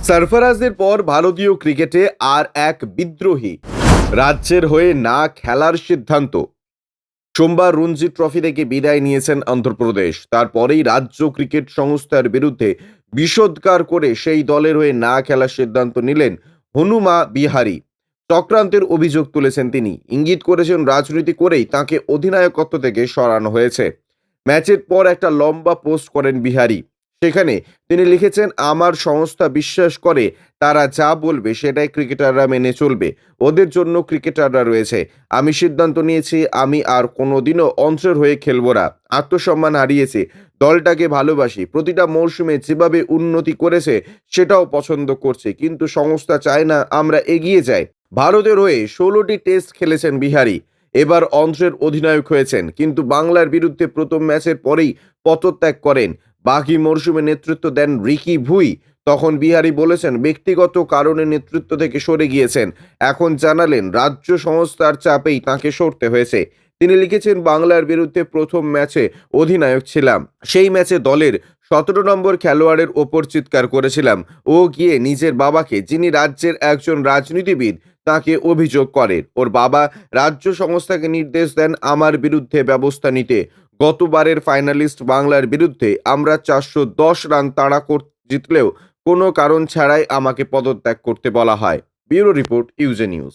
সরফরাজের পর ভারতীয় ক্রিকেটে আর এক বিদ্রোহী রাজ্যের হয়ে না খেলার সিদ্ধান্ত। সোমবার রঞ্জি ট্রফি থেকে বিদায় নিয়েছেন অন্ধ্রপ্রদেশ। তারপরেই রাজ্য ক্রিকেট সংস্থার বিরুদ্ধে বিষোদ্গার করে সেই দলের হয়ে না খেলার সিদ্ধান্ত নিলেন হনুমা বিহারি। চক্রান্তের অভিযোগ তুলেছেন তিনি, ইঙ্গিত করেছেন রাজনীতি করেই তাকে অধিনায়কত্ব থেকে সরানো হয়েছে। ম্যাচের পর একটা লম্বা পোস্ট করেন বিহারি। সেখানে তিনি লিখেছেন, আমার সংস্থা বিশ্বাস করে তারা যা বলবে সেটাই ক্রিকেটাররা মেনে চলবে। ওদের জন্য ক্রিকেটাররা রয়েছে। আমি সিদ্ধান্ত নিয়েছি আমি আর কোনোদিনও অন্ধ্রের হয়ে খেলবো না। আত্মসম্মান হারিয়েছি, দলটাকে ভালোবাসি, প্রতিটা মরশুমে যেভাবে উন্নতি করেছে সেটাও পছন্দ করছে, কিন্তু সংস্থা চায় না আমরা এগিয়ে যাই। ভারতের হয়ে 16টি টেস্ট খেলেছেন বিহারি। এবার অন্ধ্রের অধিনায়ক হয়েছেন, কিন্তু বাংলার বিরুদ্ধে প্রথম ম্যাচের পরেই পদত্যাগ করেন। বাকি মরশুমে নেতৃত্ব দেন রিকি ভুই। তখন বিহারি বলেছেন ব্যক্তিগত কারণে নেতৃত্ব থেকে সরে গিয়েছেন। এখন জানালেন রাজ্য সংস্থার চাপেই তাঁকে সরতে হয়েছে। তিনি লিখেছেন, বাংলার বিরুদ্ধে প্রথম ম্যাচে অধিনায়ক ছিলাম। সেই ম্যাচে দলের 17 নম্বর খেলোয়াড়ের ওপর চিৎকার করেছিলাম। ও গিয়ে নিজের বাবাকে, যিনি রাজ্যের একজন রাজনীতিবিদ, তাকে অভিযোগ করেন। ওর বাবা রাজ্য সংস্থাকে নির্দেশ দেন আমার বিরুদ্ধে ব্যবস্থা নিতে। গতবারের ফাইনালিস্ট বাংলার বিরুদ্ধে আমরা 410 রান তাড়া জিতলেও কোনো কারণ ছাড়াই আমাকে পদত্যাগ করতে বলা হয়। ব্যুরো রিপোর্ট, ইউজে নিউজ।